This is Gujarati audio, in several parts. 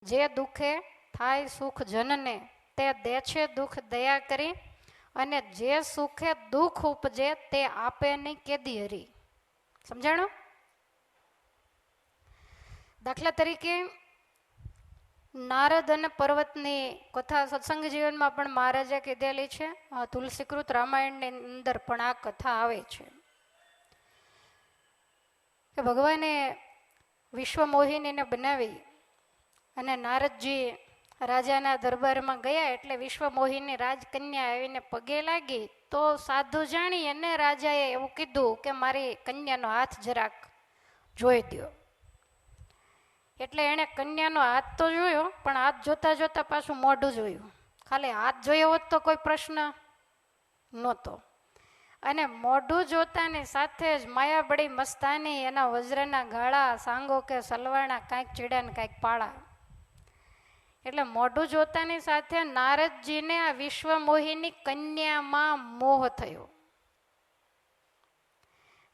જે દુઃખે થાય સુખ જનને, તે દે છે દુઃખ દયા કરી, અને જે સુખે દુઃખ ઉપજે તે આપે નહીં કેદી હરી. સમજાણું? દાખલા તરીકે નારદ અને પર્વતની કથા સત્સંગ જીવનમાં પણ મહારાજે કીધેલી છે. તુલસીકૃત રામાયણની અંદર પણ આ કથા આવે છે કે ભગવાને વિશ્વમોહિનીને બનાવી અને નારદજી રાજાના દરબારમાં ગયા એટલે વિશ્વમોહિની રાજકન્યા આવીને પગે લાગી તો સાધુ જાણી અને રાજાએ એવું કીધું કે મારી કન્યાનો હાથ જરાક જોઈ દો. એટલે એણે કન્યાનો હાથ તો જોયો, પણ હાથ જોતા જોતા પાછું મોઢું જોયું. ખાલી હાથ જોયો હોત તો કોઈ પ્રશ્ન નહોતો. અને મોઢું જોતાની સાથે જ માયાબળી મસ્તાની, એના વજ્રના ગાળા, સાંગો કે સલવાણા, કાંઈક ચીડા ને કાંઈક પાળા. એટલે મોઢું જોતાની સાથે નારદજીને આ વિશ્વમોહિની કન્યામાં મોહ થયો.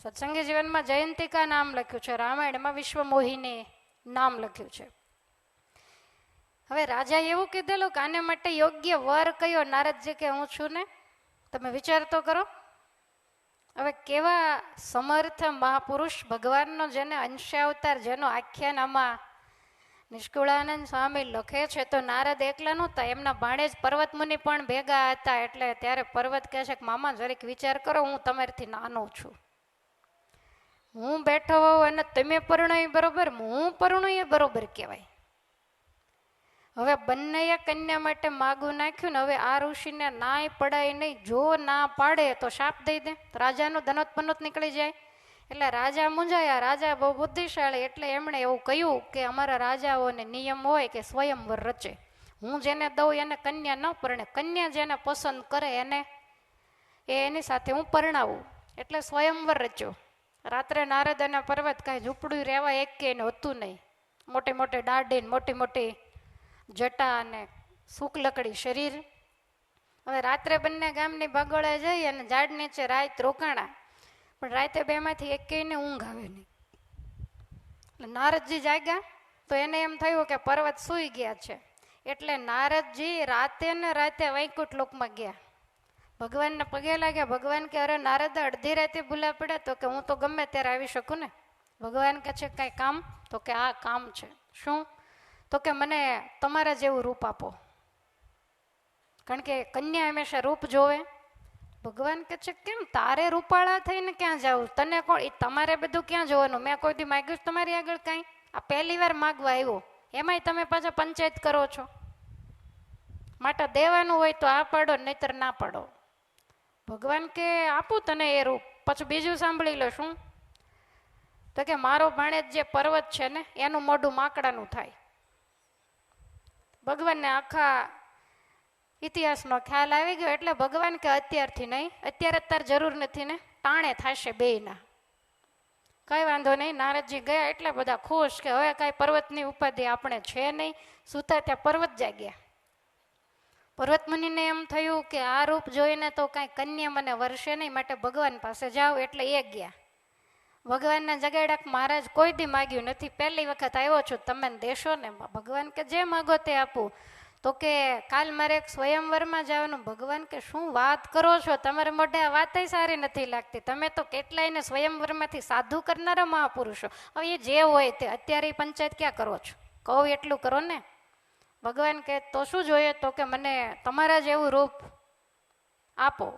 સત્સંગી જીવનમાં જયંતિકા નામ લખ્યું છે, રામાયણમાં વિશ્વમોહિની નામ લખ્યું છે. હવે રાજાએ એવું કીધેલું કે આને માટે યોગ્ય વર કયો? નારદજી કે હું છું ને. તમે વિચાર તો કરો. હવે કેવા સમર્થ મહાપુરુષ ભગવાનનો, જેને અંશાવતાર, જેનો આખ્યાન આમાં નિષ્કુળાનંદ સ્વામી લખે છે, તો નારદ એકલા નહોતા, એમના ભાણેજ પર્વત મુનિ પણ ભેગા હતા. એટલે ત્યારે પર્વત કહે છે કે મામા જરીક વિચાર કરો, હું તમારીથી નાનો છું, હું બેઠો હોઉં અને તમે પરણો એ બરોબર, હું પરણો એ બરોબર કહેવાય. હવે બંનેએ કન્યા માટે માગું નાખ્યું ને હવે આ ઋષિને નાય પડાય નહીં, જો ના પાડે તો શાપ દઈ દે, રાજાનું ધનોત પનોત નીકળી જાય. એટલે રાજા મૂંઝાયા. રાજા બહુ બુદ્ધિશાળી, એટલે એમણે એવું કહ્યું કે અમારા રાજાઓને નિયમ હોય કે સ્વયંવર રચે. હું જેને દઉં એને કન્યા ન પરણે, કન્યા જેને પસંદ કરે એને એની સાથે હું પરણાવું. એટલે સ્વયંવર રચ્યો. રાત્રે નારદ અને પર્વત કાંઈ ઝૂંપડું રહેવા એક કે એને હતું નહીં. મોટી મોટી દાઢી, મોટી મોટી જટા અને શુક્લકડી શરીર. હવે રાત્રે બંને ગામની ભગોળે જઈ અને ઝાડ નીચે રાત રોકાણા, પણ રાતે બેમાંથી એકેયને ઊંઘ આવે નહીં. એટલે નારદજી જાગ્યા તો એને એમ થયું કે પર્વત સૂઈ ગયા છે. એટલે નારદજી રાતે ને રાતે વૈકુંઠ લોકમાં ગયા, ભગવાનને પગે લાગ્યા. ભગવાન કે અરે નારદ, અડધી રાતે ભૂલા પડ્યા? તો કે હું તો ગમે ત્યારે આવી શકું ને. ભગવાન કે છે કાંઈ કામ? તો કે આ કામ છે. શું? તો કે મને તમારા જેવું રૂપ આપો, કારણ કે કન્યા હંમેશા રૂપ જોવે. ભગવાન કે છે કેમ, તારે રૂપાળા થઈને ક્યાં જાવું? તને કોણ? એ તમારે બધું ક્યાં જોવાનું? મેં કોઈ દી માગ્યું તમારી આગળ કાંઈ? આ પહેલી વાર માગવા આવ્યો, એમાંય તમે પાછા પંચાયત કરો છો. માટે દેવાનું હોય તો આ પાડો, નહીતર ના પાડો. ભગવાન કે આપું તને એ રૂપ. પછી બીજું સાંભળી લો. શું? તો કે મારો ભાણેજ જે પર્વત છે ને એનું મોઢું માકડાનું થાય. ભગવાનને આખા ઇતિહાસનો ખ્યાલ આવી ગયો. એટલે ભગવાન કે અત્યારથી નહીં, અત્યારે તાર જરૂર નથી ને, ટાણે થશે બેયના. કઈ વાંધો નહીં. નારદજી ગયા એટલા બધા ખુશ કે હવે કાંઈ પર્વતની ઉપાધિ આપણે છે નહીં. સુતા ત્યાં પર્વત જાગ્યા. પર્વત મુનિને એમ થયું કે આ રૂપ જોઈને તો કાંઈ કન્યા મને વરસે નહીં, માટે ભગવાન પાસે જાઓ. એટલે એ ગયા. ભગવાનના જગાડ્યા. મહારાજ કોઈ દી માગ્યું નથી, પહેલી વખત આવ્યો છું, તમે દેશો ને? ભગવાન કે જે માગો તે આપું. તો કે કાલ મારે એક સ્વયંવરમાં જવાનું. ભગવાન કે શું વાત કરો છો? તમારે મોઢે આ વાતય સારી નથી લાગતી. તમે તો કેટલાયને સ્વયંવરમાંથી સાધુ કરનારા મહાપુરુષો. હવે એ જે હોય તે, અત્યારે પંચાયત ક્યાં કરો છો? કહું એટલું કરો ને. ભગવાન કે તો શું જોઈએ? તો કે મને તમારા જેવું રૂપ આપો.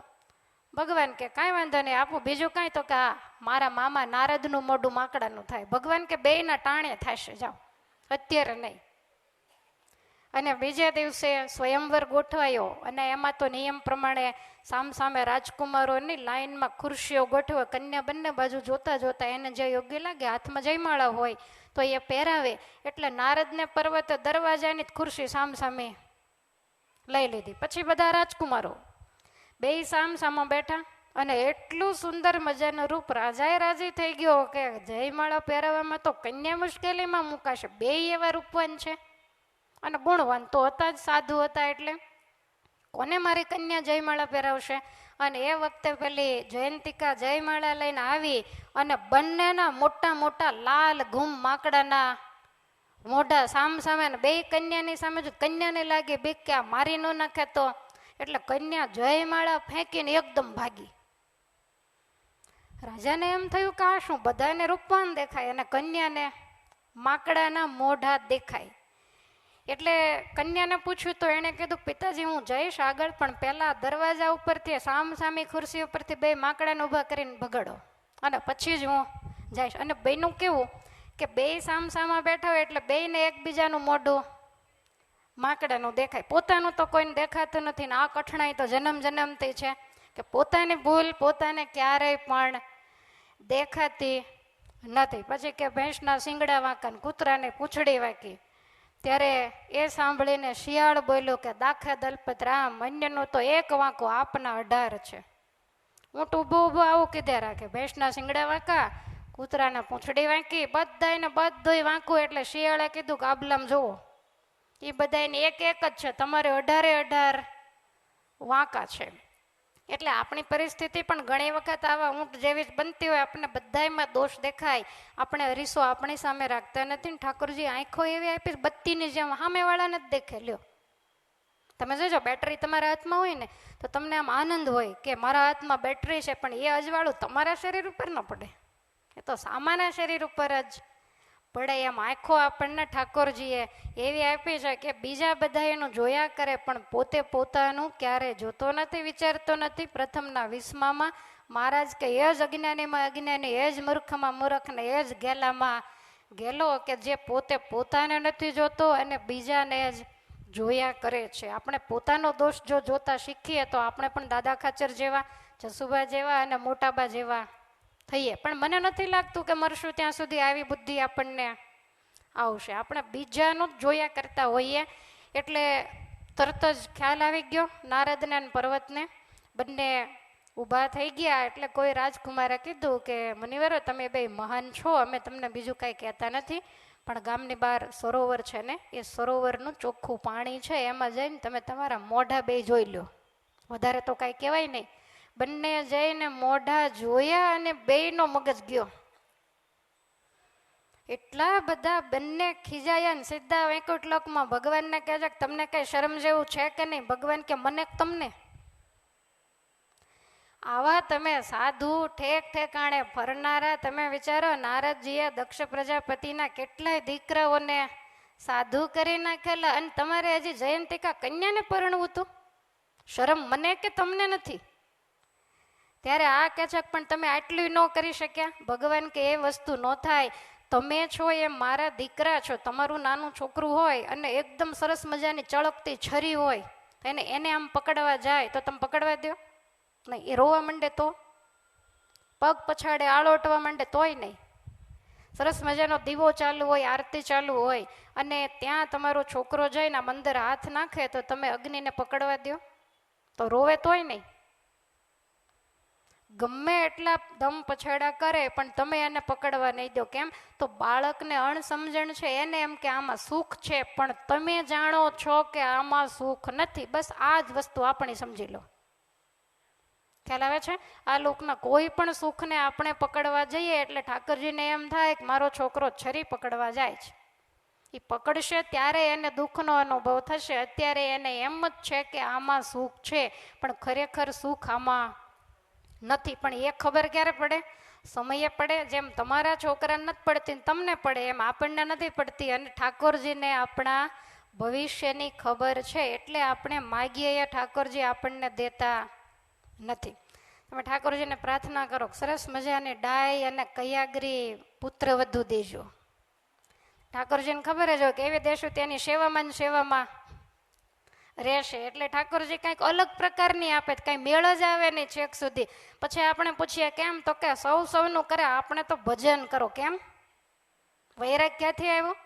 ભગવાન કે કાંઈ વાંધો નહીં, આપું. બીજું કાંઈ? તો કે હા, મારા મામા નારદનું મોઢું માકડાનું થાય. ભગવાન કે બેયના ટાણે થશે, જાઓ, અત્યારે નહીં. અને બીજે દિવસે સ્વયંવર ગોઠવાયો. અને એમાં તો નિયમ પ્રમાણે સામસામે રાજકુમારોની લાઈનમાં ખુરશીઓ ગોઠવે. કન્યા બંને બાજુ જોતા જોતા એને જે યોગ્ય લાગે, હાથમાં જયમાળા હોય તો એ પહેરાવે. એટલે નારદને પર્વતે દરવાજાની જ ખુરશી સામસામે લઈ લીધી. પછી બધા રાજકુમારો બેય સામસામા બેઠા. અને એટલું સુંદર મજાનું રૂપ. રાજાએ રાજી થઈ ગયો કે જયમાળા પહેરાવવામાં તો કન્યા મુશ્કેલીમાં મુકાશે. બેય એવા રૂપવાન છે અને ગુણવાન તો હતા જ, સાધુ હતા. એટલે કોને મારી કન્યા જયમાળા પહેરાવશે? અને એ વખતે પેલી જયંતિકા જયમાળા લઈને આવી અને બંનેના મોટા મોટા લાલ ઘૂમ માકડાના મોઢા સામ સામે ને બે કન્યાની સામે જો કન્યાને લાગે બીક કે આ મારી ન નાખે તો, એટલે કન્યા જયમાળા ફેંકીને એકદમ ભાગી. રાજાને એમ થયું કે આ શું, બધાને રૂપવાન દેખાય અને કન્યાને માકડાના મોઢા દેખાય. એટલે કન્યાને પૂછ્યું તો એણે કીધું પિતાજી હું જઈશ આગળ, પણ પહેલા દરવાજા ઉપરથી સામસામી ખુરશી ઉપરથી બે માકડાને ઊભા કરીને ભગાડો અને પછી જ હું જઈશ. અને બેનું કેવું કે બે સામસામા બેઠા હોય એટલે બેયને એકબીજાનું મોઢું માકડાનું દેખાય, પોતાનું તો કોઈને દેખાતું નથી. ને આ કઠણાઈ તો જન્મ જન્મથી છે કે પોતાની ભૂલ પોતાને ક્યારેય પણ દેખાતી નથી. પછી કે ભેંસના શિંગડા વાંકા ને કૂતરાને પૂંછડી વાંકી. ત્યારે એ સાંભળીને શિયાળ બોલ્યો કે દાખે દલપત રામ, અન્યનું તો એક વાંકો આપના 18 છે. ઊંટ ઊભો ઊભો આવું કીધે રાખે, ભેંસના શિંગડા વાંકા, કૂતરાને પૂંછડી વાંકી, બધાને બધું વાંકું. એટલે શિયાળે કીધું કે આબલામ જુઓ, એ બધાને એક એક જ છે, તમારે 18 વાંકા છે. એટલે આપણી પરિસ્થિતિ પણ ઘણી વખત આવા ઊંટ જેવી જ બનતી હોય, આપણને બધામાં દોષ દેખાય, આપણે અરીસો આપણી સામે રાખતા નથી ને ઠાકોરજી આંખો એવી આપી બત્તીની જેમ સામેવાળાને જ દેખે. લ્યો તમે જોજો, બેટરી તમારા હાથમાં હોય ને તો તમને આમ આનંદ હોય કે મારા હાથમાં બેટરી છે, પણ એ અજવાળું તમારા શરીર ઉપર ન પડે, એ તો સામાના શરીર ઉપર જ પડે. એમ આંખો આપણને ઠાકોરજીએ એવી આપી છે કે બીજા બધા એનું જોયા કરે પણ પોતે પોતાનું ક્યારે જોતો નથી, વિચારતો નથી. પ્રથમના 20માં મહારાજ કે એ જ અજ્ઞાનીમાં અજ્ઞાની, એ જ મૂર્ખમાં મૂર્ખ ને એ જ ગેલામાં ગેલો, કે જે પોતે પોતાને નથી જોતો અને બીજાને જ જોયા કરે છે. આપણે પોતાનો દોષ જો જોતા શીખીએ તો આપણે પણ દાદા ખાચર જેવા, જસુબા જેવા અને મોટાબા જેવા થઈએ. પણ મને નથી લાગતું કે મરશું ત્યાં સુધી આવી બુદ્ધિ આપણને આવશે. આપણે બીજાનું જ જોયા કરતા હોઈએ. એટલે તરત જ ખ્યાલ આવી ગયો નારદને અને પર્વતને, બંને ઊભા થઈ ગયા. એટલે કોઈ રાજકુમારે કીધું કે મુનિવરો તમે બે મહાન છો, અમે તમને બીજું કાંઈ કહેતા નથી, પણ ગામની બહાર સરોવર છે ને, એ સરોવરનું ચોખ્ખું પાણી છે, એમાં જઈને તમે તમારા મોઢા બે જોઈ લો, વધારે તો કાંઈ કહેવાય નહીં. બંને જઈને મોઢા જોયા અને બેયનો મગજ ગયો. એટલા બધા બંને ખીજાયા ને સીધા વૈકુંઠ લોકમાં ભગવાનને કહે છે કે તમને કઈ શરમ જેવું છે કે નહીં? ભગવાન કે મને તમને આવા તમે સાધુ ઠેક ઠેકાણે ફરનારા, તમે વિચારો નારદજીએ દક્ષ પ્રજાપતિના કેટલાય દીકરાઓને સાધુ કરી નાખેલા અને તમારે હજી જયંતિકા કન્યાને પરણવું હતું, શરમ મને કે તમને નથી? ત્યારે આ કહે છે પણ તમે આટલું ન કરી શક્યા? ભગવાન કે એ વસ્તુ ન થાય, તમે છો એ મારા દીકરા છો, તમારું નાનું છોકરું હોય અને એકદમ સરસ મજાની ચળકતી છરી હોય, એને આમ પકડવા જાય તો તમે પકડવા દો નહીં? એ રોવા માંડે તો, પગ પછાડે આળોટવા માંડે તોય નહીં. સરસ મજાનો દીવો ચાલુ હોય, આરતી ચાલુ હોય અને ત્યાં તમારો છોકરો જઈને આમ અંદર હાથ નાખે તો તમે અગ્નિને પકડવા દો? તો રોવે તોય નહીં. ગમે એટલા દમ પછાડા કરે પણ તમે એને પકડવા નહીં દો. કેમ? તો બાળકને અણસમજણ છે, એને એમ કે આમાં સુખ છે, પણ તમે જાણો છો કે આમાં સુખ નથી. બસ આ જ વસ્તુ આપણી સમજી લો. ખ્યાલ આવે છે? આ લોકના કોઈ પણ સુખને આપણે પકડવા જઈએ એટલે ઠાકરજીને એમ થાય કે મારો છોકરો છરી પકડવા જાય છે, એ પકડશે ત્યારે એને દુઃખનો અનુભવ થશે. અત્યારે એને એમ જ છે કે આમાં સુખ છે, પણ ખરેખર સુખ આમાં નથી. પણ એ ખબર ક્યારે પડે? સમયે પડે. જેમ તમારા છોકરાને નથી પડતી તમને પડે, એમ આપણને નથી પડતી. અને ઠાકોરજીને આપણા ભવિષ્યની ખબર છે, એટલે આપણે માગીએ એ ઠાકોરજી આપણને દેતા નથી. તમે ઠાકોરજીને પ્રાર્થના કરો સરસ મજાની ડાય અને કયાગરી પુત્ર વધુ દેજો. ઠાકોરજીને ખબર જ હોય કે એવી દેશું તેની સેવામાં સેવામાં રહેશે. એટલે ઠાકોરજી કંઈક અલગ પ્રકારની આપે, કંઈ મેળ જ આવે નહીં છેક સુધી. પછી આપણે પૂછીએ કેમ? તો કે સૌનું કરે, આપણે તો ભજન કરો. કેમ? વૈરાગ ક્યાંથી આવ્યો?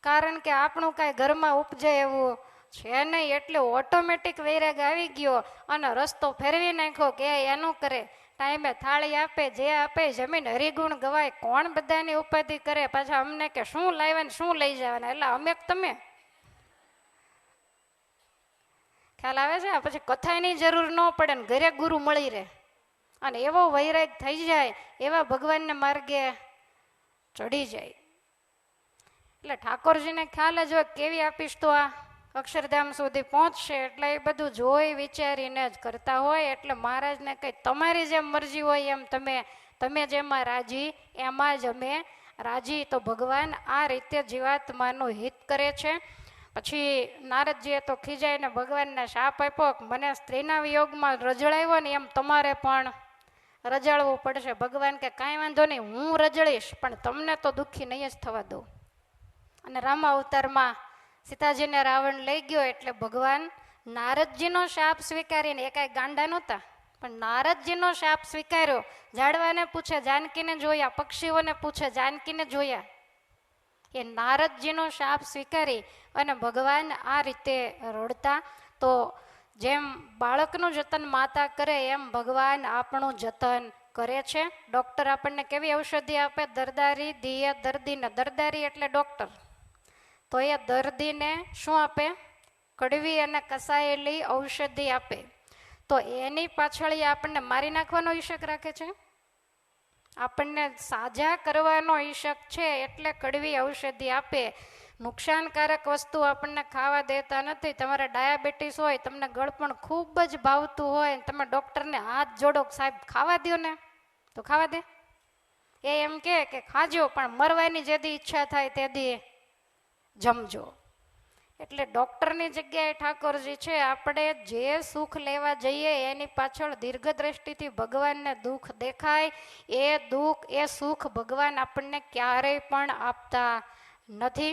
કારણ કે આપણું કાંઈ ઘરમાં ઉપજે એવું છે નહીં, એટલે ઓટોમેટિક વૈરાગ આવી ગયો અને રસ્તો ફેરવી નાખ્યો કે એનું કરે. ટાઈમે થાળી આપે, જે આપે જમીન હરિગુણ ગવાય. કોણ બધાની ઉપાધિ કરે? પાછા અમને કે શું લાવ્યા ને શું લઈ જવાના? એટલે અમે તમે ખ્યાલ આવે છે? પછી કથાની જરૂર ન પડે ને ઘરે ગુરુ મળી રહે અને એવો વૈરાગ થઈ જાય, એવા ભગવાનને માર્ગે ચડી જાય. એટલે ઠાકોરજીને ખ્યાલ જ હોય કેવી આપીશ તો આ અક્ષરધામ સુધી પહોંચશે, એટલે એ બધું જોઈ વિચારીને જ કરતા હોય. એટલે મહારાજને કંઈ તમારી જેમ મરજી હોય એમ તમે જેમાં રાજી એમાં જ અમે રાજી. તો ભગવાન આ રીતે જીવાત્માનું હિત કરે છે. પછી નારદજીએ તો ખીજાઈને ભગવાનને શાપ આપ્યો, મને સ્ત્રીના વિયોગમાં રજળાવ્યો ને એમ તમારે પણ રજળવું પડશે. ભગવાન કે કાંઈ વાંધો નહીં, હું રજળીશ, પણ તમને તો દુઃખી નહીં જ થવા દઉં. અને રામા અવતારમાં સીતાજીને રાવણ લઈ ગયો એટલે ભગવાન નારદજીનો શાપ સ્વીકારીને, એ કાંઈ ગાંડા નહોતા, પણ નારદજીનો શાપ સ્વીકાર્યો. ઝાડવાને પૂછે જાનકીને જોયા, પક્ષીઓને પૂછે જાનકીને જોયા. એ નારદજીનો શાપ સ્વીકારી અને ભગવાન આ રીતે રડતા. તો જેમ બાળકનું જતન માતા કરે એમ ભગવાન આપણું જતન કરે છે. ડૉક્ટર આપણને કેવી ઔષધિ આપે? દરદારી દીએ દર્દીને. દરદારી એટલે ડૉક્ટર. તો એ દર્દીને શું આપે? કડવી અને કસાયેલી ઔષધિ આપે. તો એની પાછળ એ આપણને મારી નાખવાનો ઈશક રાખે છે? આપણને સાજા કરવાનો ઈશક છે એટલે કડવી ઔષધિ આપે. નુકસાનકારક વસ્તુ આપણને ખાવા દેતા નથી. તમારે ડાયાબિટીસ હોય, તમને ગળપણ ખૂબ જ ભાવતું હોય, તમે ડૉક્ટરને હાથ જોડો, સાહેબ ખાવા દો ને, તો ખાવા દે? એ એમ કે ખાજો, પણ મરવાની જેદી ઈચ્છા થાય તેદી જમજો. એટલે ડૉક્ટરની જગ્યાએ ઠાકોરજી છે. આપણે જે સુખ લેવા જઈએ એની પાછળ દીર્ઘ દ્રષ્ટિથી ભગવાનને દુઃખ દેખાય, એ દુઃખ એ સુખ ભગવાન આપણને ક્યારેય પણ આપતા નથી.